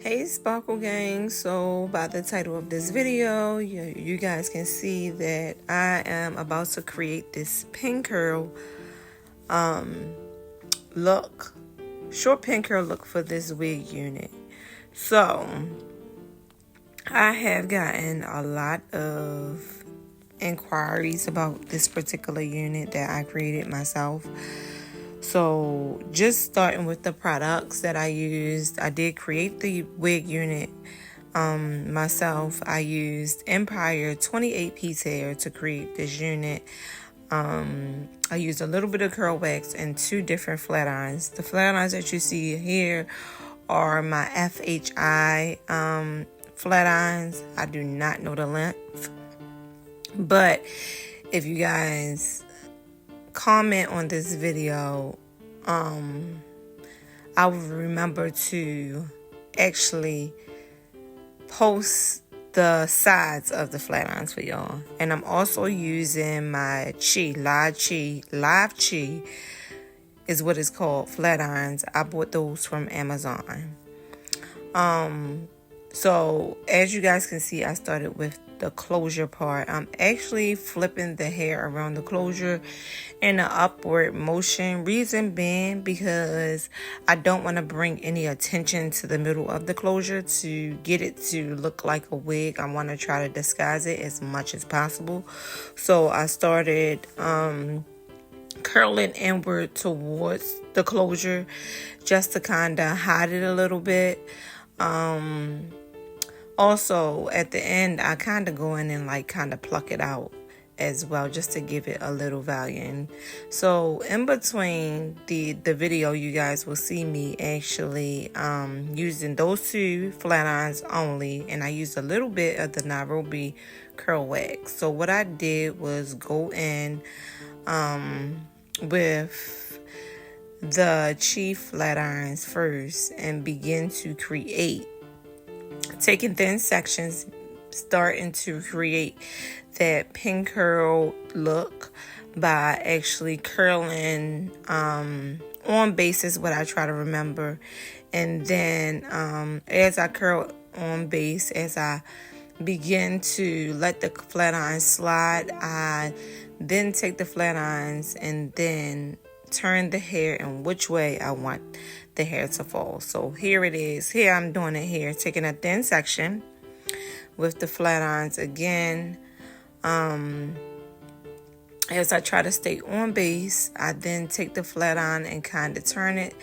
Hey Sparkle Gang, so by the title of this video, you guys can see that I am about to create this pin curl look, short pin curl look for this wig unit. So I have gotten a lot of inquiries about this particular unit that I created myself. So just starting with the products that I used, I did create the wig unit myself. I used Empire 28 piece hair to create this unit. I used a little bit of curl wax and two different flat irons. The flat irons that you see here are my FHI flat irons. I do not know the length, but if you guys comment on this video, I will remember to actually post the sides of the flat irons for y'all. And I'm also using my live chi is what it's called, flat irons. I bought those from Amazon. So as you guys can see, I started with the closure part. I'm actually flipping the hair around the closure in an upward motion. Reason being because I don't want to bring any attention to the middle of the closure to get it to look like a wig. I want to try to disguise it as much as possible. So I started curling inward towards the closure just to kind of hide it a little bit. Also, at the end, I kind of go in and kind of pluck it out as well, just to give it a little volume. So in between the video, you guys will see me actually using those two flat irons only, and I used a little bit of the Nairobi curl wax. So what I did was go in with the Chi flat irons first and begin to create, taking thin sections, starting to create that pin curl look by actually curling on base is what I try to remember. And then as I curl on base, as I begin to let the flat irons slide, I then take the flat irons and then turn the hair in which way I want the hair to fall. So here it is. Here I'm doing it here, taking a thin section with the flat irons again. As I try to stay on base, I then take the flat iron and kind of turn it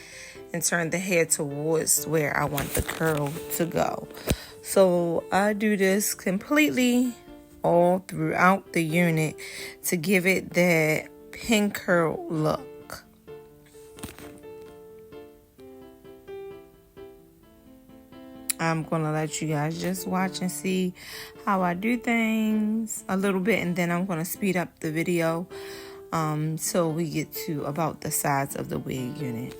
and turn the hair towards where I want the curl to go. So I do this completely all throughout the unit to give it that pin curl look. I'm going to let you guys just watch and see how I do things a little bit, and then I'm going to speed up the video so we get to about the sides of the wig unit.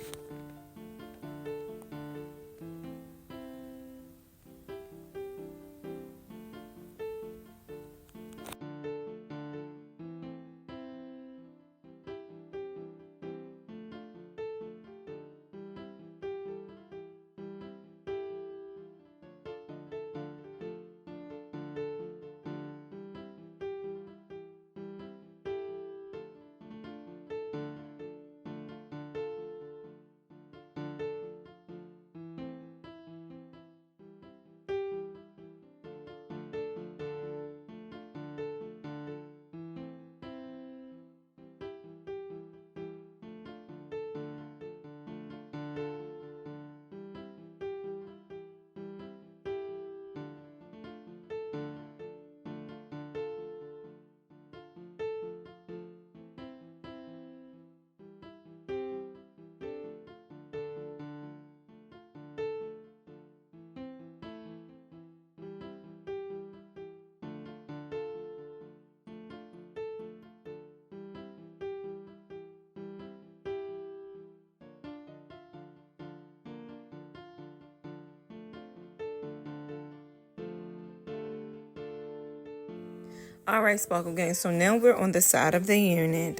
All right, Sparkle Gang. So now we're on the side of the unit.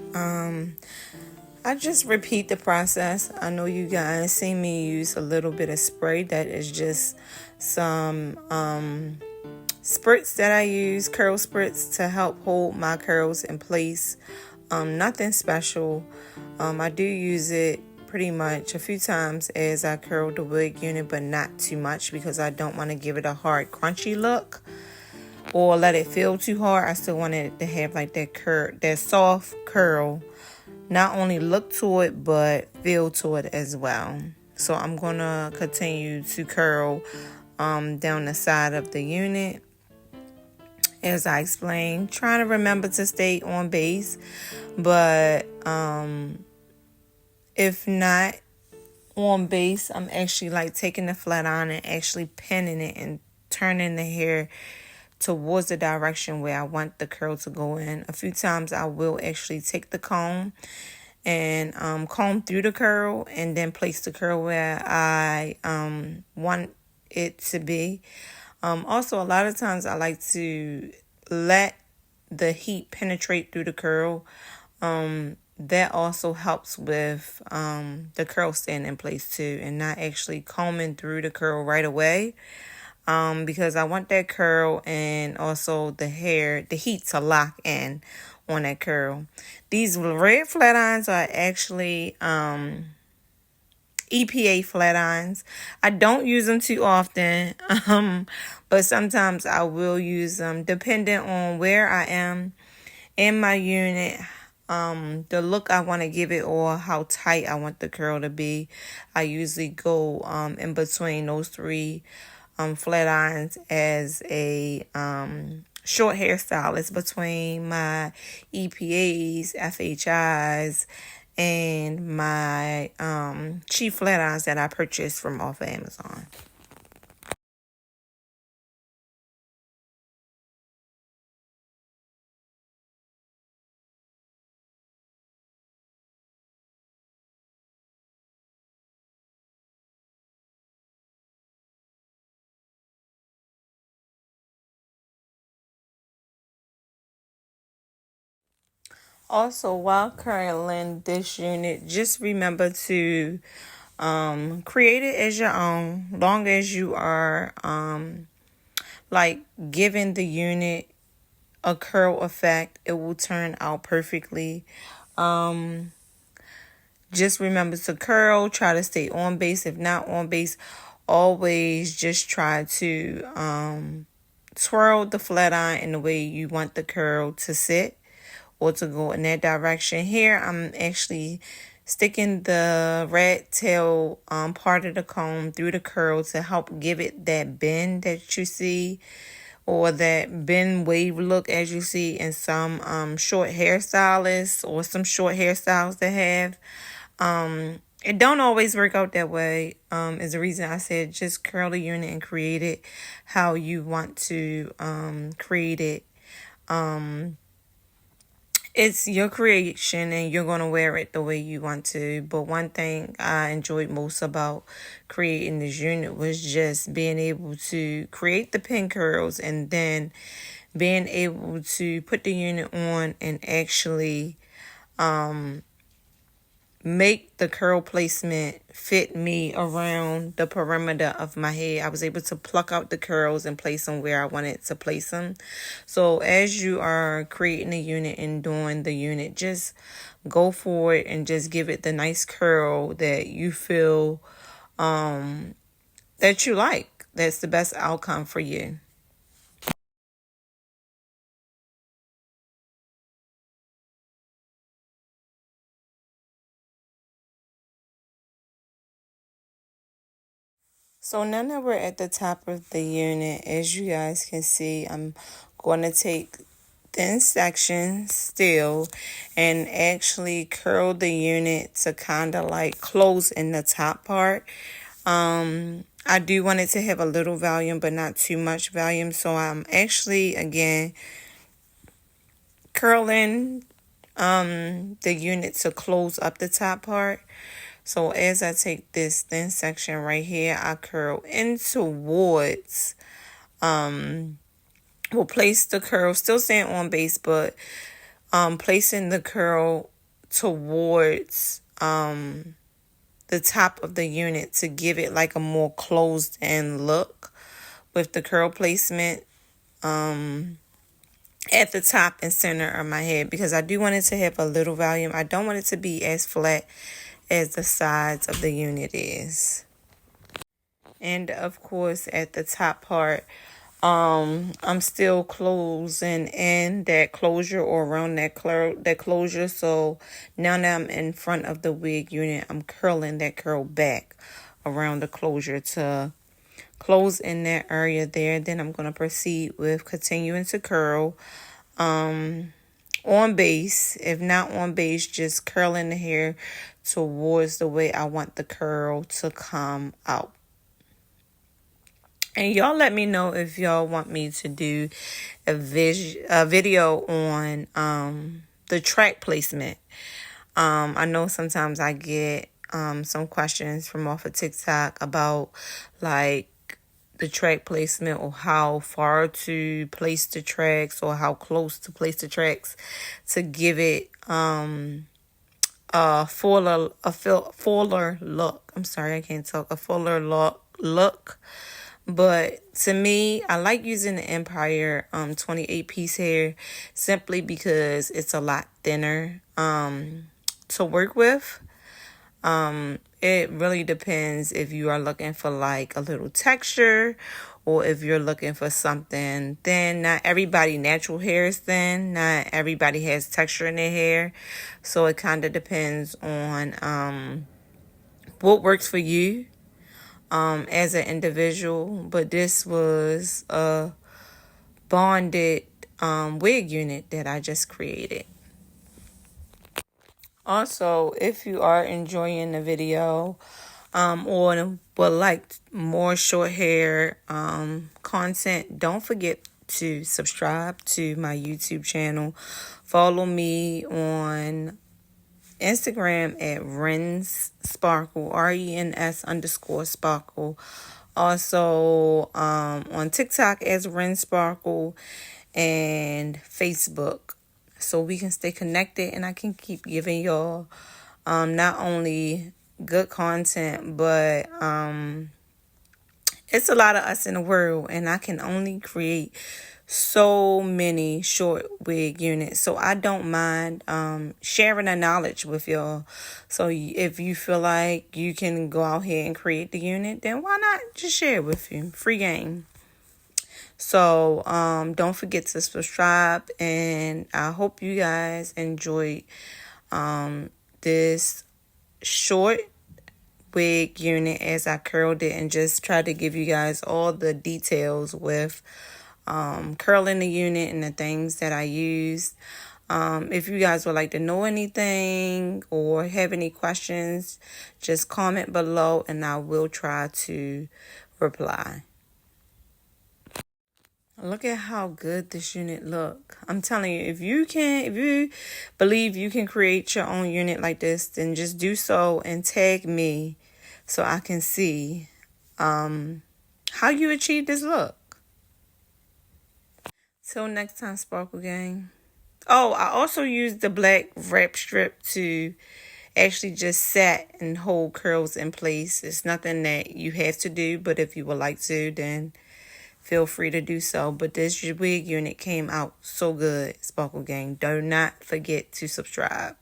I just repeat the process. I know you guys see me use a little bit of spray. That is just some spritz that I use, curl spritz, to help hold my curls in place. Nothing special. I do use it pretty much a few times as I curl the wig unit, but not too much because I don't want to give it a hard crunchy look or let it feel too hard. I still want it to have like that soft curl, not only look to it but feel to it as well. So I'm gonna continue to curl down the side of the unit as I explained, trying to remember to stay on base, but if not on base, I'm actually like taking the flat iron and actually pinning it and turning the hair towards the direction where I want the curl to go in. A few times I will actually take the comb and comb through the curl and then place the curl where I want it to be. Also, a lot of times I like to let the heat penetrate through the curl. That also helps with the curl staying in place too, and not actually combing through the curl right away. Because I want that curl and also the heat to lock in on that curl. These red flat irons are actually EPA flat irons. I don't use them too often, but sometimes I will use them depending on where I am in my unit, the look I want to give it or how tight I want the curl to be. I usually go in between those three flat irons as a short hairstylist between my EPAs, FHIs, and my cheap flat irons that I purchased from off of Amazon. Also, while curling this unit, just remember to create it as your own. Long as you are like giving the unit a curl effect, it will turn out perfectly. Just remember to curl. Try to stay on base. If not on base, always just try to twirl the flat iron in the way you want the curl to sit or to go in that direction. Here, I'm actually sticking the red tail part of the comb through the curl to help give it that bend that you see, or that bend wave look as you see in some short hairstylists or some short hairstyles that have. It don't always work out that way. Is the reason I said just curl the unit and create it how you want to create it. It's your creation and you're going to wear it the way you want to. But one thing I enjoyed most about creating this unit was just being able to create the pin curls and then being able to put the unit on and actually make the curl placement fit me around the perimeter of my head. I was able to pluck out the curls and place them where I wanted to place them. So as you are creating a unit and doing the unit, just go for it and just give it the nice curl that you feel that you like. That's the best outcome for you. So now that we're at the top of the unit, as you guys can see, I'm going to take thin sections still and actually curl the unit to kind of like close in the top part. I do want it to have a little volume, but not too much volume. So I'm actually, again, curling the unit to close up the top part. So as I take this thin section right here, I curl in towards, we'll place the curl, still staying on base, but placing the curl towards the top of the unit to give it like a more closed in look with the curl placement at the top and center of my head, because I do want it to have a little volume. I don't want it to be as flat as the sides of the unit is. And of course at the top part, I'm still closing in that closure, or around that closure. So now that I'm in front of the wig unit, I'm curling that curl back around the closure to close in that area there. Then I'm going to proceed with continuing to curl on base. If not on base, just curling the hair towards the way I want the curl to come out. And y'all let me know if y'all want me to do a video on the track placement. I know sometimes I get some questions from off of TikTok about like the track placement, or how far to place the tracks, or how close to place the tracks to give it a fuller look. I'm sorry, I can't talk. A fuller look. But to me, I like using the Empire 28 piece hair simply because it's a lot thinner to work with. It really depends if you are looking for like a little texture, or if you're looking for something thin. Not everybody natural hair is thin. Not everybody has texture in their hair. So it kind of depends on what works for you as an individual. But this was a bonded wig unit that I just created. Also, if you are enjoying the video or would like more short hair content, don't forget to subscribe to my YouTube channel. Follow me on Instagram at Rens Sparkle, RENS_Sparkle. Also on TikTok as Rens Sparkle, and Facebook, so we can stay connected and I can keep giving y'all not only good content, but it's a lot of us in the world, and I can only create so many short wig units. So I don't mind sharing the knowledge with y'all. So if you feel like you can go out here and create the unit, then why not just share it with you? Free game. So don't forget to subscribe, and I hope you guys enjoyed this short wig unit as I curled it, and just try to give you guys all the details with curling the unit and the things that I used. If you guys would like to know anything or have any questions, just comment below and I will try to reply. Look at how good this unit look. I'm telling you, if you believe you can create your own unit like this, then just do so and tag me so I can see how you achieve this look. Till next time, Sparkle Gang. Oh, I also used the black wrap strip to actually just set and hold curls in place. It's nothing that you have to do, but if you would like to, then feel free to do so. But this wig unit came out so good, Sparkle Gang. Do not forget to subscribe.